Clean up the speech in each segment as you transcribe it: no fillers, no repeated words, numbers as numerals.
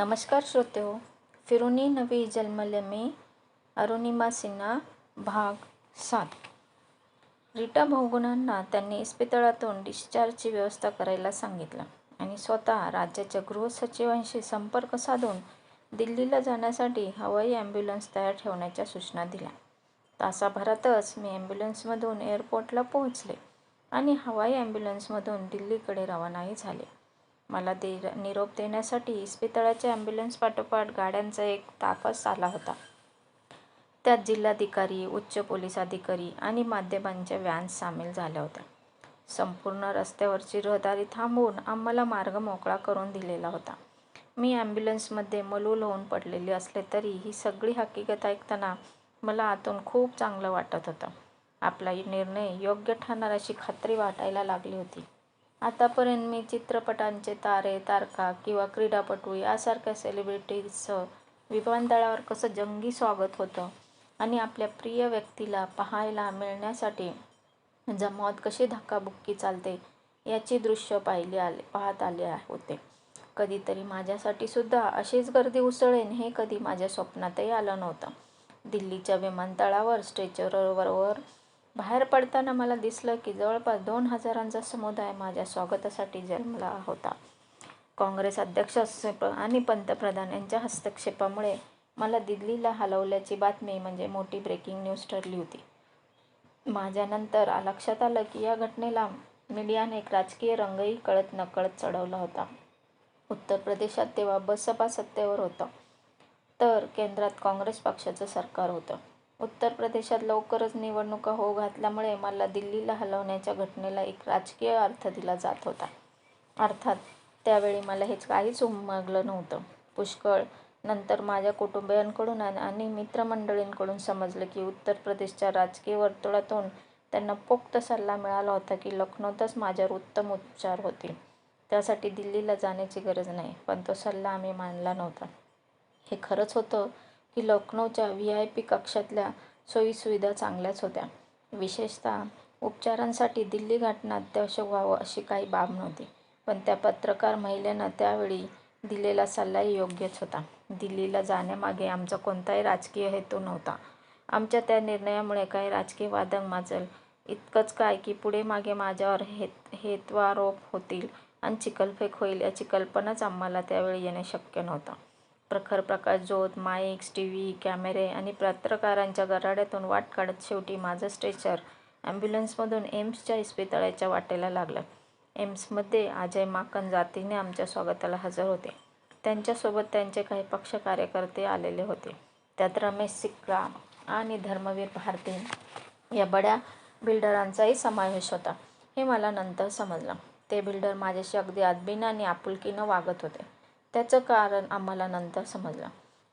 नमस्कार श्रोतेहो. फिरूनी नवी जन्मले मी, अरुणिमा सिन्हा. भाग 7. रीटा बहुगुणांना त्यांनी इस्पितळातून डिस्चार्जची व्यवस्था करायला सांगितलं आणि स्वतः राज्याच्या गृहसचिवांशी संपर्क साधून दिल्लीला जाण्यासाठी हवाई ॲम्ब्युलन्स तयार ठेवण्याच्या सूचना दिल्या. तासाभरातच मी ॲम्ब्युलन्समधून एअरपोर्टला पोहोचले आणि हवाई ॲम्ब्युलन्समधून दिल्लीकडे रवानाही झाले. मला निरोप देण्यासाठी इस्पितळाच्या ॲम्ब्युलन्सपाठोपाठ गाड्यांचा एक ताफच आला होता. त्यात जिल्हाधिकारी, उच्च पोलीस अधिकारी आणि माध्यमांच्या व्हॅन्स सामील झाल्या होत्या. संपूर्ण रस्त्यावरची रहदारी थांबवून आम्हाला मार्ग मोकळा करून दिलेला होता. मी ॲम्ब्युलन्समध्ये मलूल होऊन पडलेले असले तरी ही सगळी हकीकत ऐकताना मला आतून खूप चांगलं वाटत होतं. आपला निर्णय योग्य ठरणार अशी खात्री वाटायला लागली होती. आतापर्यंत मी चित्रपटांचे तारे, तारका किंवा क्रीडापटू यासारख्या सेलिब्रिटीजचं विमानतळावर कसं जंगी स्वागत होतं आणि आपल्या प्रिय व्यक्तीला पाहायला मिळण्यासाठी जमावात कशी धक्काबुक्की चालते याची दृश्य पाहत आले होते. कधीतरी माझ्यासाठी सुद्धा अशीच गर्दी उसळेन हे कधी माझ्या स्वप्नातही आलं नव्हतं. दिल्लीच्या विमानतळावर स्ट्रेचरवर बाहेर पडताना मला दिसलं की जवळपास 2,000चा समुदाय माझ्या स्वागतासाठी जमला होता. काँग्रेस अध्यक्ष आणि पंतप्रधान यांच्या हस्तक्षेपामुळे मला दिल्लीला हलवल्याची बातमी म्हणजे मोठी ब्रेकिंग न्यूज ठरली होती. माझ्यानंतर लक्षात आलं की या घटनेला मीडियाने एक राजकीय रंगही कळत नकळत चढवला होता. उत्तर प्रदेशात तेव्हा बसपा सत्तेवर होतं, तर केंद्रात काँग्रेस पक्षाचं सरकार होतं. उत्तर प्रदेशात लवकरच निवडणुका होऊ घातल्यामुळे मला दिल्लीला हलवण्याच्या घटनेला एक राजकीय अर्थ दिला जात होता. अर्थात त्यावेळी मला हे काहीच उमगलं नव्हतं. पुष्कळ नंतर माझ्या कुटुंबियांकडून आणि मित्रमंडळींकडून समजलं की उत्तर प्रदेशच्या राजकीय वर्तुळातून त्यांना पोक्त सल्ला मिळाला होता की लखनौतच माझ्यावर उत्तम उपचार होतील, त्यासाठी दिल्लीला जाण्याची गरज नाही. पण तो सल्ला आम्ही मानला नव्हता. हे खरंच होतं की लखनौच्या VIP कक्षातल्या सोयीसुविधा चांगल्याच होत्या. विशेषतः उपचारांसाठी दिल्ली गाठणं अत्यावश्यक व्हावं अशी काही बाब नव्हती. पण त्या पत्रकार महिलेनं त्यावेळी दिलेला सल्लाही योग्यच होता. दिल्लीला जाण्यामागे आमचा कोणताही राजकीय हेतू नव्हता. आमच्या त्या निर्णयामुळे काही राजकीय वादंग माजल इतकंच काय की पुढे मागे माझ्यावर हेत्वारोप होतील आणि चिखलफेक होईल याची कल्पनाच आम्हाला त्यावेळी येणं शक्य नव्हतं. प्रखर प्रकाशझोत, माईक्स, TV, कॅमेरे आणि पत्रकारांच्या गराड्यातून वाट काढत शेवटी माझं स्ट्रेचर ॲम्ब्युलन्समधून एम्सच्या इस्पितळाच्या वाटेला लागलं. एम्समध्ये अजय माकन जातीने आमच्या स्वागताला हजर होते. त्यांच्यासोबत त्यांचे काही पक्ष कार्यकर्ते आलेले होते. त्यात रमेश सिक्का आणि धर्मवीर भारती या बड्या बिल्डरांचाही समावेश होता. हे मला नंतर समजलं. ते बिल्डर माझ्याशी अगदी आदबीनं आणि आपुलकीनं वागत होते. त्याचं कारण आम्हाला नंतर समजलं.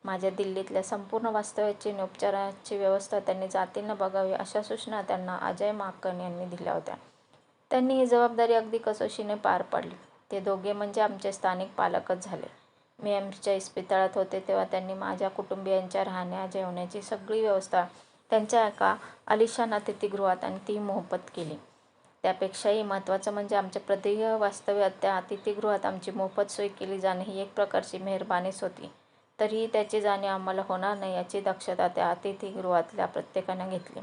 माझ्या दिल्लीतल्या संपूर्ण वास्तव्याची आणि उपचाराची व्यवस्था त्यांनी जातीनं बघावी अशा सूचना त्यांना अजय माकन यांनी दिल्या होत्या. त्यांनी ही जबाबदारी अगदी कसोशीने पार पाडली. ते दोघे म्हणजे आमचे स्थानिक पालकच झाले. मी एम्सच्या इस्पितळात होते तेव्हा त्यांनी माझ्या कुटुंबियांच्या राहण्या जेवण्याची सगळी व्यवस्था त्यांच्या एका आलिशान अतिथीगृहात आणि ती मोफत केली. त्यापेक्षाही महत्त्वाचं म्हणजे आमच्या प्रदीर्घ वास्तव्यात त्या अतिथीगृहात आमची मोफत सोय केली जाणं ही एक प्रकारची मेहरबानीच होती. तरीही त्याची जाणीव आम्हाला होणार नाही याची दक्षता त्या अतिथीगृहातल्या प्रत्येकानं घेतली.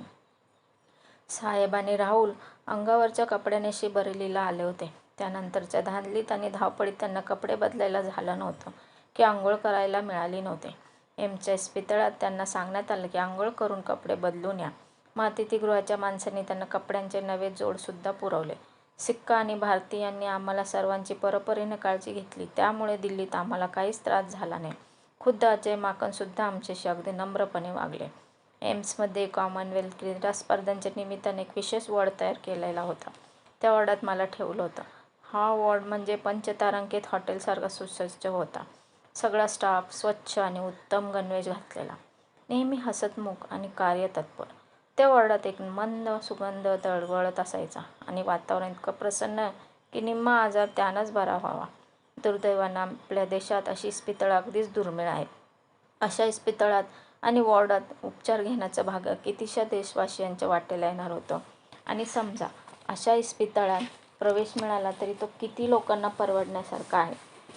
साहेब आणि राहुल अंगावरच्या कपड्यानिशी बरेलीला आले होते. त्यानंतरच्या धांदलीत आणि धावपळीत त्यांना कपडे बदलायला झालं नव्हतं की आंघोळ करायला मिळाली नव्हती. एम्सच्या इस्पितळात त्यांना सांगण्यात आलं की आंघोळ करून कपडे बदलून या. मग अतिथीगृहाच्या माणसांनी त्यांना कपड्यांचे नवे जोडसुद्धा पुरवले. सिक्का आणि भारती यांनी आम्हाला सर्वांची परोपरीने काळजी घेतली. त्यामुळे दिल्लीत आम्हाला काहीच त्रास झाला नाही. खुद्द अजय माकनसुद्धा आमच्याशी अगदी नम्रपणे वागले. एम्समध्ये कॉमनवेल्थ क्रीडा स्पर्धांच्या निमित्ताने एक विशेष वॉर्ड तयार केलेला होता. त्या वॉर्डात मला ठेवलं होतं. हा वॉर्ड म्हणजे पंचतारांकित हॉटेलसारखा सुसज्ज होता. सगळा स्टाफ स्वच्छ आणि उत्तम गणवेश घातलेला, नेहमी हसतमुख आणि कार्यतत्पर. त्या वॉर्डात एक मंद सुगंध दरवळत असायचा आणि वातावरण इतकं प्रसन्न की निम्मा आजार त्यानंच बरा व्हावा. दुर्दैवानं आपल्या देशात अशी इस्पितळं अगदीच दुर्मिळ आहेत. अशा इस्पितळात आणि वॉर्डात उपचार घेण्याचं भाग्य कितीशा देशवासियांच्या वाटेला येणार होतं. आणि समजा अशा इस्पितळात प्रवेश मिळाला तरी तो किती लोकांना परवडण्यासारखा आहे.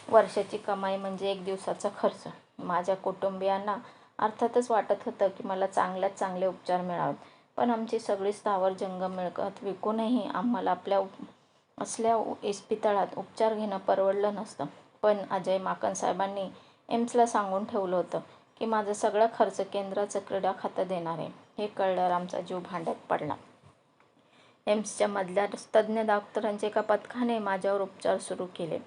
वर्षाची कमाई म्हणजे 1 दिवसाचा खर्च. माझ्या कुटुंबियांना अर्थातच वाटत होतं की मला चांगल्यात चांगले उपचार मिळावेत, पण आमची सगळी स्थावर जंगम मिळकत विकूनही आम्हाला असल्या इस्पितळात उपचार घेणं परवडलं नसतं. पण अजय माकन साहेबांनी एम्सला सांगून ठेवलं होतं की माझा सगळा खर्च केंद्राचं क्रीडा खातं देणार आहे. हे कळल्यावर आमचा जीव भांड्यात पडला. एम्सच्या मधल्या तज्ज्ञ डॉक्टरांच्या एका पथकाने माझ्यावर उपचार सुरू केले.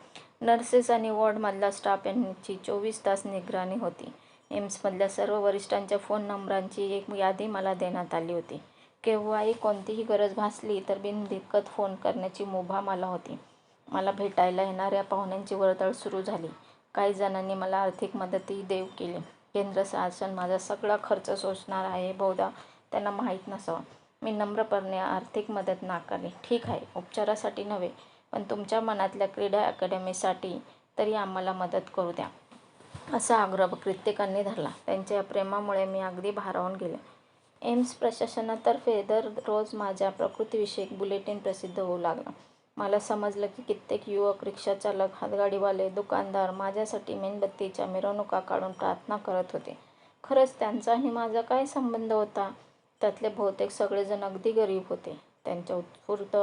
नर्सेस आणि वॉर्डमधला स्टाफ यांची 24 तास निगराणी होती. एम्समधल्या सर्व वरिष्ठांच्या फोन नंबरांची एक यादी मला देण्यात आली होती. केव्हाही कोणतीही गरज भासली तर बिनदिक्कत फोन करण्याची मुभा मला होती. मला भेटायला येणाऱ्या पाहुण्यांची वर्दळ सुरू झाली. काही जणांनी मला आर्थिक मदतही देऊ केली. केंद्र शासन माझा सगळा खर्च सोसणार आहे बहुधा त्यांना माहीत नसावं. मी नम्रपणे आर्थिक मदत नाकारली. ठीक आहे, उपचारासाठी नव्हे, पण तुमच्या मनातल्या क्रीडा अकॅडमीसाठी तरी आम्हाला मदत करू द्या, असा आग्रह कित्येकांनी धरला. त्यांच्या या प्रेमामुळे मी अगदी भारावून गेले. एम्स प्रशासनातर्फे दररोज माझ्या प्रकृतीविषयक बुलेटिन प्रसिद्ध होऊ लागलं. मला समजलं की कित्येक युवक, रिक्षाचालक, हातगाडीवाले, दुकानदार माझ्यासाठी मेणबत्तीच्या मिरवणुका काढून प्रार्थना करत होते. खरंच त्यांचा आणि माझा काय संबंध होता? त्यातले बहुतेक सगळेजण अगदी गरीब होते. त्यांच्या उत्स्फूर्त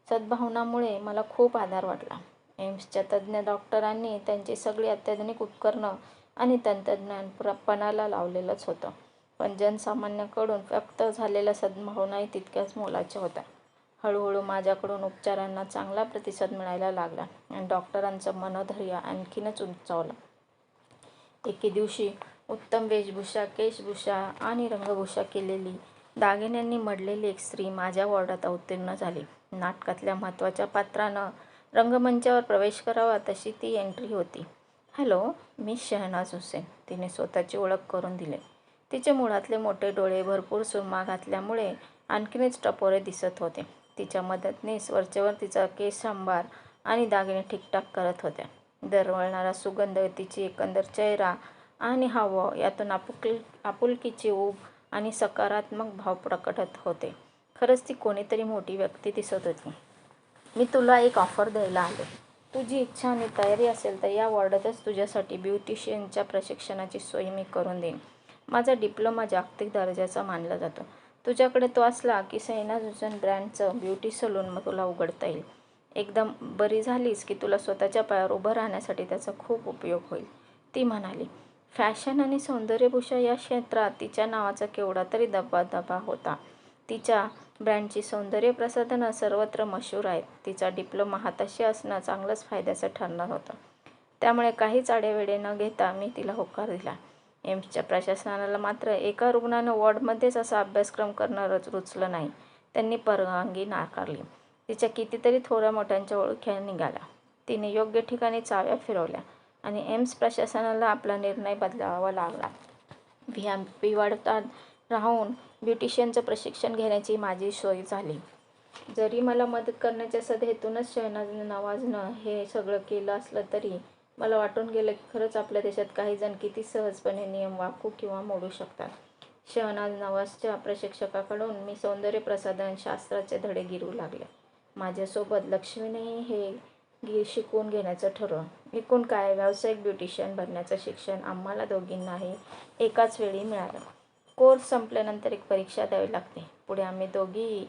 सद्भावनामुळे मला खूप आधार वाटला. एम्सच्या तज्ज्ञ डॉक्टरांनी त्यांची सगळी अत्याधुनिक उपकरणं आणि तंत्रज्ञान पणाला लावलेलंच होतं, पण जनसामान्याकडून व्यक्त झालेल्या सद्भावनाही तितक्याच मोलाच्या होत्या. हळूहळू माझ्याकडून उपचारांना चांगला प्रतिसाद मिळायला लागला आणि डॉक्टरांचं मनोधैर्य आणखीनच उंचावलं. एके दिवशी उत्तम वेशभूषा, केशभूषा आणि रंगभूषा केलेली, दागिन्यांनी मढलेली एक स्त्री माझ्या वॉर्डात अवतीर्ण झाली. नाटकातल्या महत्त्वाच्या पात्रानं रंगमंचावर प्रवेश करावा तशी ती एंट्री होती. हॅलो, मी शहनाज हुसेन, तिने स्वतःची ओळख करून दिली. तिचे मुळातले मोठे डोळे भरपूर सुरमा घातल्यामुळे आणखीनच टपोरे दिसत होते. तिच्या मदतनीस वरचेवर तिचा केशसंभार आणि दागिने ठीकठाक करत होत्या. दरवळणारा सुगंध, तिची एकंदर चेहरा आणि हावभाव यातून आपुलकीची ऊब आणि सकारात्मक भाव प्रकटत होते. खरंच ती कोणीतरी मोठी व्यक्ती दिसत होती. मी तुला एक ऑफर द्यायला आले. तुझी इच्छा आणि तयारी असेल तर या वॉर्डातच तुझ्यासाठी ब्युटिशियनच्या प्रशिक्षणाची सोय मी करून देईन. माझा डिप्लोमा जागतिक दर्जाचा मानला जातो. तुझ्याकडे तो असला की शहनाज हुसेन ब्रँडचं ब्युटी सलून तुला उघडता येईल. एकदा बरी झालीस की तुला स्वतःच्या पायावर उभं राहण्यासाठी त्याचा खूप उपयोग होईल, ती म्हणाली. फॅशन आणि सौंदर्यभूषा या क्षेत्रात तिच्या नावाचा केवढा तरी दबदबा होता. तिच्या ब्रँडची सौंदर्य प्रसाधनं सर्वत्र मशहूर आहेत. तिचा डिप्लोमा हाताशी असणं चांगलंच फायद्याचं ठरणार होतं. त्यामुळे काहीच आढेवेढे न घेता मी तिला होकार दिला. एम्सच्या प्रशासनाला मात्र एका रुग्णानं वॉर्डमध्येच असा अभ्यासक्रम करणं रुचलं नाही. त्यांनी परवानगी नाकारली. तिच्या कितीतरी थोड्या मोठ्यांच्या ओळख्या निघाल्या. तिने योग्य ठिकाणी चाव्या फिरवल्या आणि एम्स प्रशासनाला आपला निर्णय बदलावा लागला. व्ही.आय.पी. वार्डात राहून ब्युटिशियनचं प्रशिक्षण घेण्याची माझी सोय झाली. जरी मला मदत करण्याच्या सदहेतूनच शहनाज नवाजनं हे सगळं केलं असलं तरी मला वाटून गेलं की खरंच आपल्या देशात काही जण किती सहजपणे नियम वाकू किंवा मोडू शकतात. शहनाज नवाजच्या प्रशिक्षकाकडून मी सौंदर्य प्रसाधन शास्त्राचे धडे गिरू लागले. माझ्यासोबत लक्ष्मीनेही हे शिकवून घेण्याचं ठरवलं. एकूण काय, व्यावसायिक ब्युटिशियन बनण्याचं शिक्षण आम्हाला दोघींनाही एकाच वेळी मिळालं. कोर्स संपल्यानंतर एक परीक्षा द्यावी लागते. पुढे आम्ही दोघीही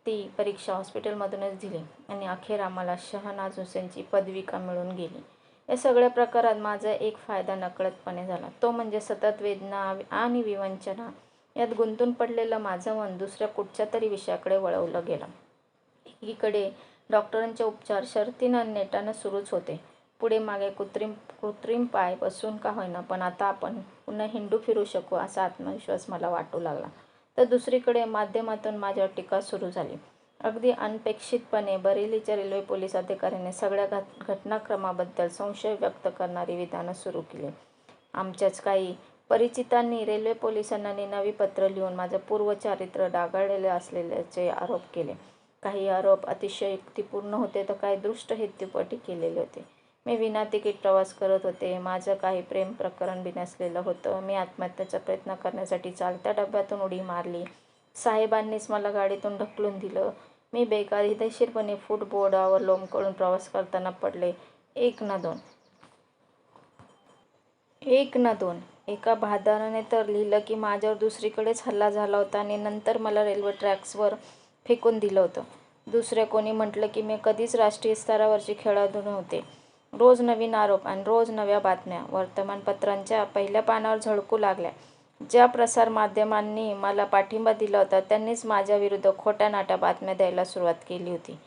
ती परीक्षा हॉस्पिटलमधूनच दिली आणि अखेर आम्हाला शहनाज हुसेनची पदविका मिळून गेली. या सगळ्या प्रकारात माझा एक फायदा नकळतपणे झाला, तो म्हणजे सतत वेदना आणि विवंचना यात गुंतून पडलेलं माझं मन दुसऱ्या कुठच्या तरी विषयाकडे वळवलं गेलं. एकीकडे डॉक्टरांचे उपचार शर्तीनं नेटानं सुरूच होते. पुढे मागे कृत्रिम पाय बसून का होईना, पण आता आपण पुन्हा हिंडू फिरू शकू असा आत्मविश्वास मला वाटू लागला. तर दुसरीकडे माध्यमातून माझ्यावर टीका सुरू झाली. अगदी अनपेक्षितपणे बरेलीच्या रेल्वे पोलीस अधिकाऱ्याने सगळ्या घटनाक्रमाबद्दल संशय व्यक्त करणारी विधानं सुरू केली. आमच्याच काही परिचितांनी रेल्वे पोलिसांना निनावी पत्र लिहून माझं पूर्वचारित्र्य डागाळलेलं असल्याचे आरोप केले. काही आरोप अतिशय युक्तिपूर्ण होते तर काही दृष्ट हेतूपोटी केलेले होते. मी विनातिकीट प्रवास करत होते. माझं काही प्रेम प्रकरण बिनसलेलं होतं. मी आत्महत्येचा प्रयत्न करण्यासाठी चालत्या डब्यातून उडी मारली. साहेबांनीच मला गाडीतून ढकलून दिलं. मी बेकायदेशीरपणे फूटबोर्डावर लोंबकळून प्रवास करताना पडले. 1 ना 2 एक ना दोन. एका बहादराने तर लिहिलं की माझ्यावर दुसरीकडेच हल्ला झाला होता आणि नंतर मला रेल्वे ट्रॅक्सवर फेकून दिलं होतं. दुसऱ्या कोणी म्हटलं की मी कधीच राष्ट्रीय स्तरावरची खेळाडू नव्हते. रोज नवीन आरोप आणि रोज नव्या बातम्या वर्तमानपत्रांच्या पहिल्या पानावर झळकू लागल्या. ज्या प्रसारमाध्यमांनी मला पाठिंबा दिला होता त्यांनीच माझ्याविरुद्ध खोट्या-नाट्या बातम्या द्यायला सुरुवात केली होती.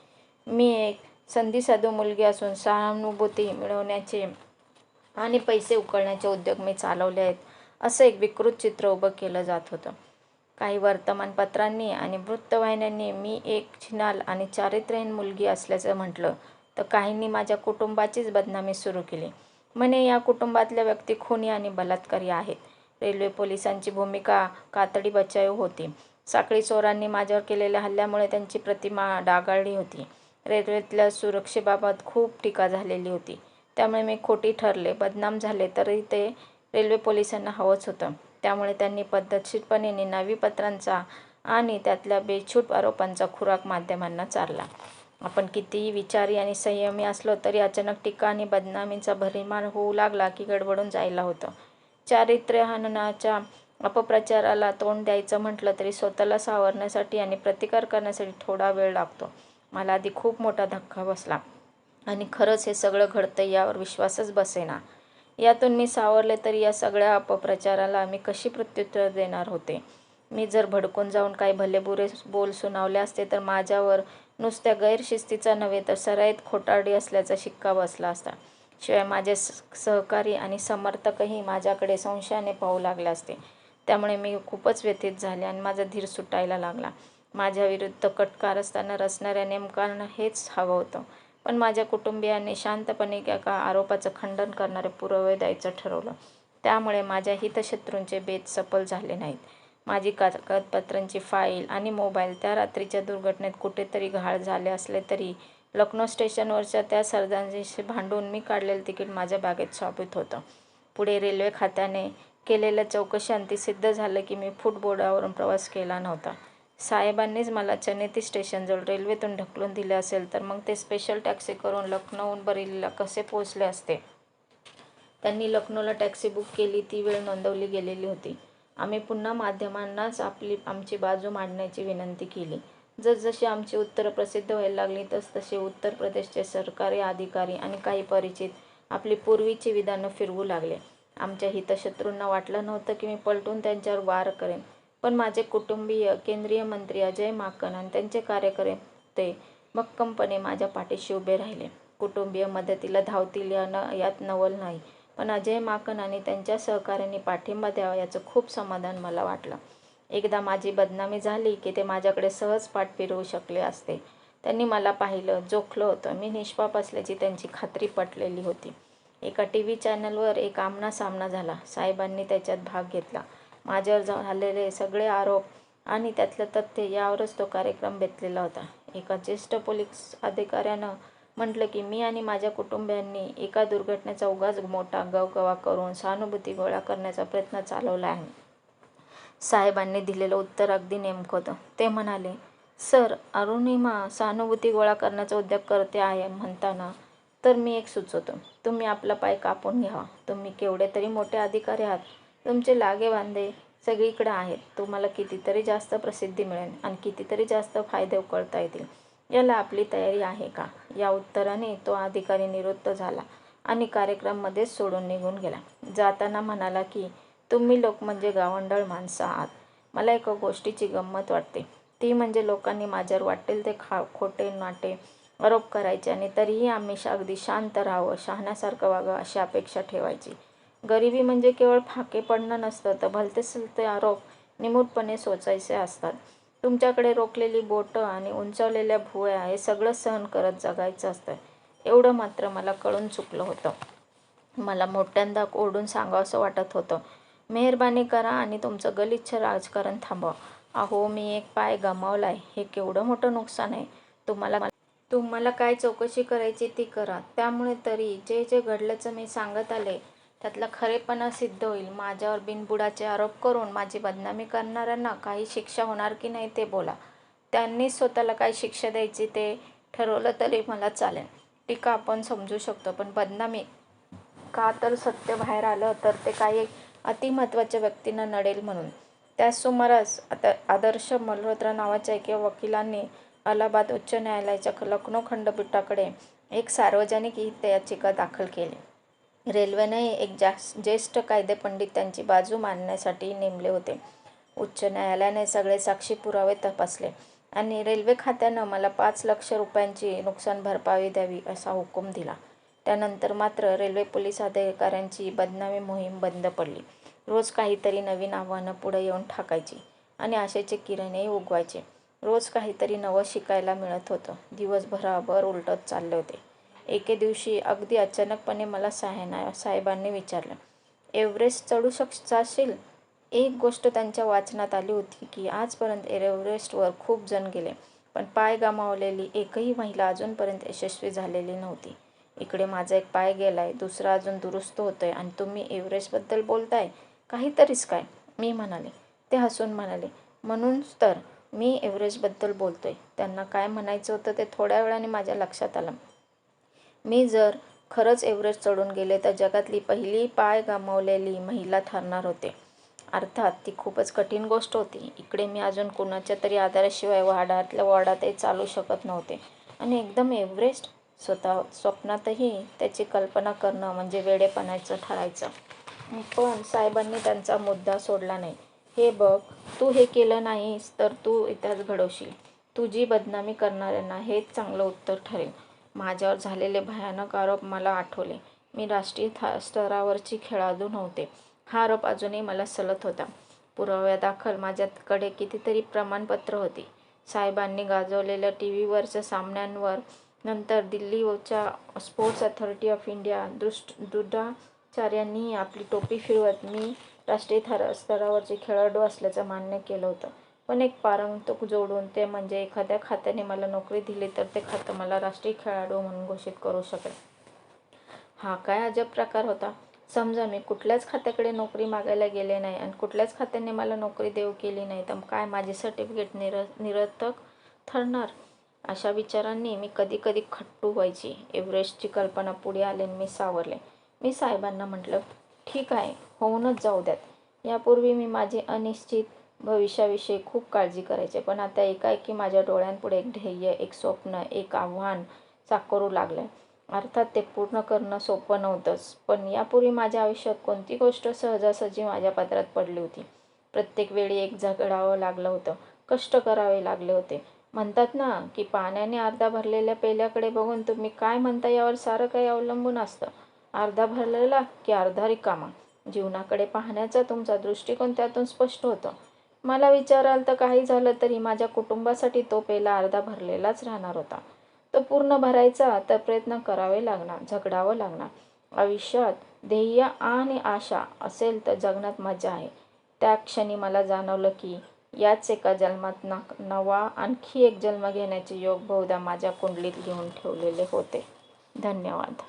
मी एक संधीसाधू मुलगी असून सहानुभूती मिळवण्याचे आणि पैसे उकळण्याचे उद्योग मी चालवले आहेत, असं एक विकृत चित्र उभं केलं जात होतं. काही वर्तमानपत्रांनी आणि वृत्तवाहिन्यांनी मी एक छिनाल आणि चारित्र्यहीन मुलगी असल्याचं म्हटलं, तर काहींनी माझ्या कुटुंबाचीच बदनामी सुरू केली. म्हणे या कुटुंबातल्या व्यक्ती खुनी आणि बलात्कारी आहेत. रेल्वे पोलिसांची भूमिका कातडी बचाव होती. साखळी चोरांनी माझ्यावर केलेल्या हल्ल्यामुळे त्यांची प्रतिमा डागाळली होती. रेल्वेतल्या सुरक्षेबाबत खूप टीका झालेली होती. त्यामुळे मी खोटी ठरले, बदनाम झाले तरी ते रेल्वे पोलिसांना हवंच होतं. त्यामुळे त्यांनी पद्धतशीरपणे निनावी पत्रांचा आणि त्यातल्या बेछूट आरोपांचा खुराक माध्यमांना चारला. आपण कितीही विचारी आणि संयमी असलो तरी अचानक टीका आणि बदनामीचा भडीमार होऊ लागला की गडबडून जायला होतं. चारित्र्यहननाच्या अपप्रचाराला तोंड द्यायचं म्हटलं तरी स्वतःला सावरण्यासाठी आणि प्रतिकार करण्यासाठी थोडा वेळ लागतो. मला आधी खूप मोठा धक्का बसला आणि खरंच हे सगळं घडतंय यावर विश्वासच बसेना. यातून मी सावरले तरी या सगळ्या अपप्रचाराला मी कशी प्रत्युत्तर देणार होते? मी जर भडकून जाऊन काही भलेबुरे बोल सुनावले असते तर माझ्यावर नुसत्या गैरशिस्तीचा नव्हे तर सराईत खोटारडी असल्याचा शिक्का बसला असता. शिवाय माझे सहकारी आणि समर्थकही माझ्याकडे संशयाने पाहू लागले असते. त्यामुळे मी खूपच व्यथित झाले आणि माझा धीर सुटायला लागला. माझ्याविरुद्ध कट कारस्थानं रचणाऱ्या नेमक्यांना हेच हवं होतं. पण माझ्या कुटुंबियांनी शांतपणे एका आरोपाचं खंडन करणारे पुरावे द्यायचं ठरवलं. त्यामुळे माझ्या हितशत्रूंचे बेत सफल झाले नाहीत. माझी कागदपत्रांची फाईल आणि मोबाईल त्या रात्रीच्या दुर्घटनेत कुठेतरी गहाळ झाले असले तरी लखनौ स्टेशनवरच्या त्या सरदारांशी भांडून मी काढलेलं तिकीट माझ्या बॅगेत सापडत होतं. पुढे रेल्वे खात्याने केलेल्या चौकशीअंती सिद्ध झालं की मी फुटबोर्डावरून प्रवास केला नव्हता. साहेबांनीच मला चनेती स्टेशनजवळ रेल्वेतून ढकलून दिले असेल तर मग ते स्पेशल टॅक्सी करून लखनौहून बरेलीला कसे पोहोचले असते? त्यांनी लखनौला टॅक्सी बुक केली ती वेळ नोंदवली गेलेली होती. आम्ही पुन्हा माध्यमांनाच आमची बाजू मांडण्याची विनंती केली. जसजशी आमची उत्तरं प्रसिद्ध व्हायला लागली तसतसे उत्तर प्रदेशचे सरकारी अधिकारी आणि काही परिचित आपली पूर्वीची विधानं फिरवू लागले. आमच्या हितशत्रूंना वाटलं नव्हतं की मी पलटून त्यांच्यावर वार करेन. पण माझे कुटुंबीय, केंद्रीय मंत्री अजय माकन आणि त्यांचे कार्यकर्ते भक्कमपणे माझ्या पाठीशी उभे राहिले. कुटुंबीय मदतीला धावतील यात नवल नाही, पण अजय माकन आणि त्यांच्या सहकाऱ्यांनी पाठिंबा द्यावा याचं खूप समाधान मला वाटलं. एकदा माझी बदनामी झाली की ते माझ्याकडे सहज पाठ फिरवू शकले असते. त्यांनी मला पाहिलं, जोखलं होतं. मी निष्पाप असल्याची त्यांची खात्री पटलेली होती. एका टीव्ही चॅनलवर एक आमना-सामना झाला. साहेबांनी त्याच्यात भाग घेतला. माझ्यावर झालेले सगळे आरोप आणि त्यातलं तथ्य यावरच तो कार्यक्रम बेतलेला होता. एका ज्येष्ठ पोलीस अधिकाऱ्यानं म्हटलं की मी आणि माझ्या कुटुंबियांनी एका दुर्घटनेचा उगाच मोठा गवगवा करून सहानुभूती गोळा करण्याचा प्रयत्न चालवला आहे. साहेबांनी दिलेलं उत्तर अगदी नेमकं होतं. ते म्हणाले, सर, अरुणिमा सहानुभूती गोळा करण्याचा उद्योग करते आहे म्हणताना तर मी एक सुचवतो. तुम्ही आपला पाय कापून घ्यावा. तुम्ही केवढे तरी मोठे अधिकारी आहात. तुमचे लागेबांधे सगळीकडे आहेत. तुम्हाला कितीतरी जास्त प्रसिद्धी मिळेल आणि कितीतरी जास्त फायदे उकळता येतील. याला आपली तयारी आहे का? या उत्तराने तो अधिकारी निवृत्त झाला आणि कार्यक्रम मध्येच सोडून निघून गेला. जाताना म्हणाला की तुम्ही लोक म्हणजे गावंढळ माणसं आहात. मला एका गोष्टीची गंमत वाटते. ती म्हणजे लोकांनी माझ्यावर वाटेल ते खोटे-नाटे आरोप करायचे आणि तरीही आम्ही अगदी शांत राहावं, शहाण्यासारखं वागावं अशी अपेक्षा ठेवायची. गरिबी म्हणजे केवळ फाके पडणं नसतं तर भलते-सलते आरोप निमूटपणे सोसायचे असतात. तुमच्याकडे रोखलेली बोटं आणि उंचावलेल्या भुवया हे सगळं सहन करत जगायचं असतं. एवढं मात्र मला कळून चुकलं होतं. मला मोठ्यांदा ओरडून सांगावंसं वाटत होतं, मेहरबानी करा आणि तुमचं गलिच्छ राजकारण थांबवा. अहो, मी एक पाय गमावलाय. हे केवढं मोठं नुकसान आहे. तुम्हाला काय चौकशी करायची ती करा. त्यामुळे तरी जे जे घडल्याचं मी सांगत आले त्यातला खरेपणा सिद्ध होईल. माझ्यावर बिनबुडाचे आरोप करून माझी बदनामी करणाऱ्यांना काही शिक्षा होणार की नाही ते बोला. त्यांनीच स्वतःला काय शिक्षा द्यायची ते ठरवलं तरी मला चालेल. टीका आपण समजू शकतो, पण बदनामी का तर सत्य बाहेर आलं तर ते काही अतिमहत्त्वाच्या व्यक्तींना नडेल म्हणून. त्याच सुमारास आदर्श मल्होत्रा नावाच्या एका वकिलांनी अलाहाबाद उच्च न्यायालयाच्या लखनौ खंडपीठाकडे एक सार्वजनिक हित याचिका दाखल केली. रेल्वेने एक ज्येष्ठ कायदेपंडित त्यांची बाजू मांडण्यासाठी नेमले होते. उच्च न्यायालयाने सगळे साक्षी पुरावे तपासले आणि रेल्वे खात्यानं मला 5 लाख रुपयांची नुकसान भरपाई द्यावी असा हुकूम दिला. त्यानंतर मात्र रेल्वे पोलीस अधिकाऱ्यांची बदनामी मोहीम बंद पडली. रोज काहीतरी नवीन आव्हानं पुढे येऊन ठाकायची आणि आशेचे किरणही उगवायचे. रोज काहीतरी नवं शिकायला मिळत होतं. दिवस भराभर उलटत चालले होते. एके दिवशी अगदी अचानकपणे मला साहेबांनी विचारलं, एव्हरेस्ट चढू जाशील? एक गोष्ट त्यांच्या वाचनात आली होती की आजपर्यंत एव्हरेस्टवर खूप जण गेले, पण पाय गमावलेली एकही महिला अजूनपर्यंत यशस्वी झालेली नव्हती. इकडे माझा एक पाय गेलाय, दुसरा अजून दुरुस्त होतोय आणि तुम्ही एव्हरेस्टबद्दल बोलताय? काहीतरीच काय? मी म्हणाले. ते हसून म्हणाले, म्हणूनच तर मी एव्हरेस्टबद्दल बोलतोय. त्यांना काय म्हणायचं होतं ते थोड्या वेळाने माझ्या लक्षात आलं. मी जर खरंच एव्हरेस्ट चढून गेले तर जगातली पहिली पाय गमावलेली महिला ठरणार होते. अर्थात ती खूपच कठीण गोष्ट होती. इकडे मी अजून कुणाच्या तरी आधाराशिवाय वाडातल्या वाडातही चालू शकत नव्हते आणि एकदम एव्हरेस्ट? स्वप्नातही त्याची कल्पना करणं म्हणजे वेडेपणाचं ठरायचं. पण साहेबांनी त्यांचा मुद्दा सोडला नाही. हे बघ, तू हे केलं नाहीस तर तू इतिहास घडवशील. तुझी बदनामी करणाऱ्यांना हेच चांगलं उत्तर ठरेल. माझ्यावर झालेले भयानक आरोप मला आठवले. मी राष्ट्रीय स्तरावरची खेळाडू नव्हते हा आरोप अजूनही मला सलत होता. पुराव्यादाखल माझ्याकडे कितीतरी प्रमाणपत्र होती. साहेबांनी गाजवलेल्या टीव्हीवरच्या सामन्यांवर नंतर दिल्लीच्या स्पोर्ट्स अथॉरिटी ऑफ इंडिया दुधाचार्यांनीही आपली टोपी फिरवत मी राष्ट्रीय स्तरावरचे खेळाडू असल्याचं मान्य केलं होतं. पण एक पारंगतुक जोडून, ते म्हणजे एखाद्या खात्याने मला नोकरी दिली तर ते खातं मला राष्ट्रीय खेळाडू म्हणून घोषित करू शकेल. हा काय अजब प्रकार होता. समजा मी कुठल्याच खात्याकडे नोकरी मागायला गेले नाही आणि कुठल्याच खात्याने मला नोकरी देऊ केली नाही तर काय माझे सर्टिफिकेट निरर्थक ठरणार? अशा विचारांनी मी कधी कधी खट्टू व्हायची. एव्हरेस्टची कल्पना पुढे आली आणि मी सावरले. मी साहेबांना म्हटलं, ठीक आहे, होऊनच जाऊ द्यात. यापूर्वी मी माझे अनिश्चित भविष्याविषयी खूप काळजी करायचे, पण आता एकाएकी माझ्या डोळ्यांपुढे एक ध्येय, एक स्वप्न, एक आव्हान साकारू लागलंय. अर्थात ते पूर्ण करणं सोपं नव्हतंच, पण यापूर्वी माझ्या आयुष्यात कोणती गोष्ट सहजासहजी माझ्या पदरात पडली होती? प्रत्येक वेळी एक झगडावं लागलं होतं, कष्ट करावे लागले होते. म्हणतात ना की पाण्याने अर्धा भरलेल्या पेल्याकडे बघून तुम्ही काय म्हणता यावर सारं काही अवलंबून असतं. अर्धा भरलेला की अर्धा रिकामा, जीवनाकडे पाहण्याचा तुमचा दृष्टिकोन त्यातून स्पष्ट होतो. मला विचाराल तर काही झालं तरी माझ्या कुटुंबासाठी तो पेला अर्धा भरलेलाच राहणार होता. तो पूर्ण भरायचा तर प्रयत्न करावे लागणार, झगडावं लागणार. आयुष्यात ध्येय आणि आशा असेल तर जगण्यात मजा आहे. त्या क्षणी मला जाणवलं की याच एका जन्मात नवा आणखी एक जन्म घेण्याचे योग बहुधा माझ्या कुंडलीत लिहून ठेवलेले होते. धन्यवाद.